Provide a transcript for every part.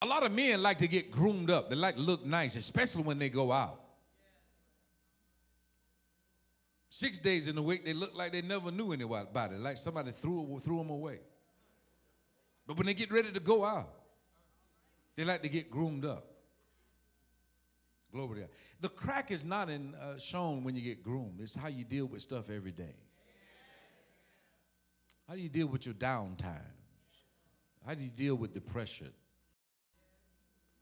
A lot of men like to get groomed up. They like to look nice, especially when they go out. 6 days in a week, they look like they never knew anybody, like somebody threw them away. But when they get ready to go out, they like to get groomed up. Glory to God. The crack is not shown when you get groomed. It's how you deal with stuff every day. How do you deal with your downtimes? How do you deal with depression?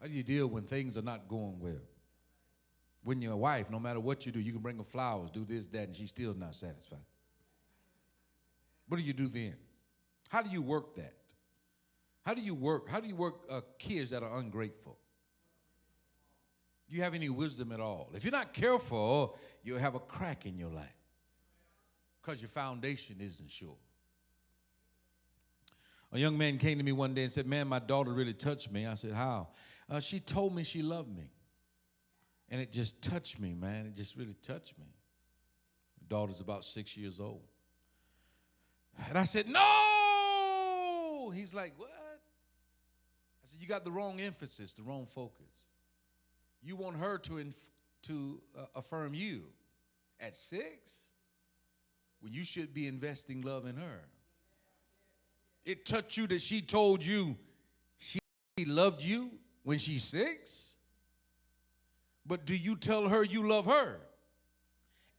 How do you deal when things are not going well? When your wife, no matter what you do, you can bring her flowers, do this, that, and she's still not satisfied. What do you do then? How do you work that? How do you work kids that are ungrateful? Do you have any wisdom at all? If you're not careful, you'll have a crack in your life because your foundation isn't sure. A young man came to me one day and said, man, my daughter really touched me. I said, how? She told me she loved me. And it just touched me, man. It just really touched me. My daughter's about 6 years old. And I said, no! He's like, what? I said, you got the wrong emphasis, the wrong focus. You want her to affirm you at 6 when you should be investing love in her. It touched you that she told you she loved you when she's 6? But do you tell her you love her?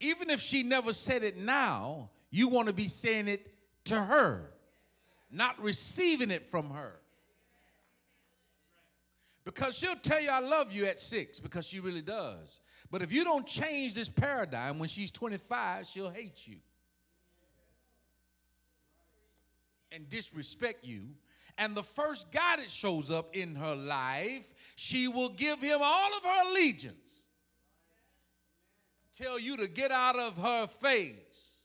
Even if she never said it now, you want to be saying it to her, not receiving it from her. Because she'll tell you I love you at 6 because she really does. But if you don't change this paradigm, when she's 25, she'll hate you and disrespect you. And the first guy that shows up in her life, she will give him all of her allegiance. Tell you to get out of her face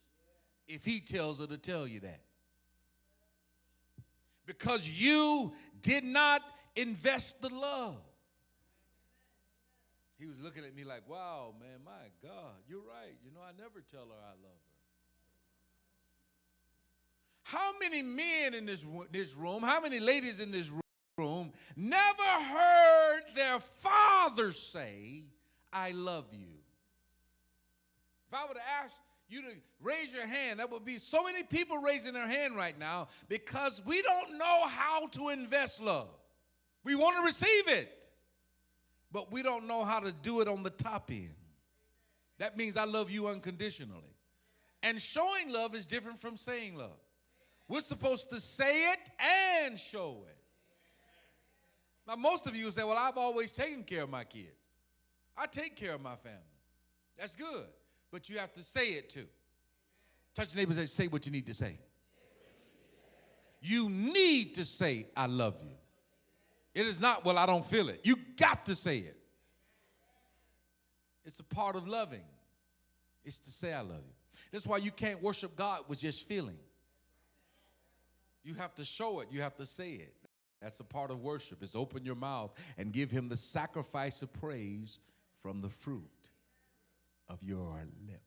if he tells her to tell you that. Because you did not invest the love. He was looking at me like, wow, man, my God, you're right. You know, I never tell her I love her. How many men in this room, how many ladies in this room never heard their father say, I love you? If I were to ask you to raise your hand, that would be so many people raising their hand right now because we don't know how to invest love. We want to receive it, but we don't know how to do it on the top end. That means I love you unconditionally. And showing love is different from saying love. We're supposed to say it and show it. Now, most of you will say, well, I've always taken care of my kids. I take care of my family. That's good. But you have to say it too. Touch your neighbor and say what you need to say. You need to say, I love you. It is not, well, I don't feel it. You got to say it. It's a part of loving. It's to say I love you. That's why you can't worship God with just feeling. You have to show it. You have to say it. That's a part of worship. Is open your mouth and give him the sacrifice of praise from the fruit of your lips.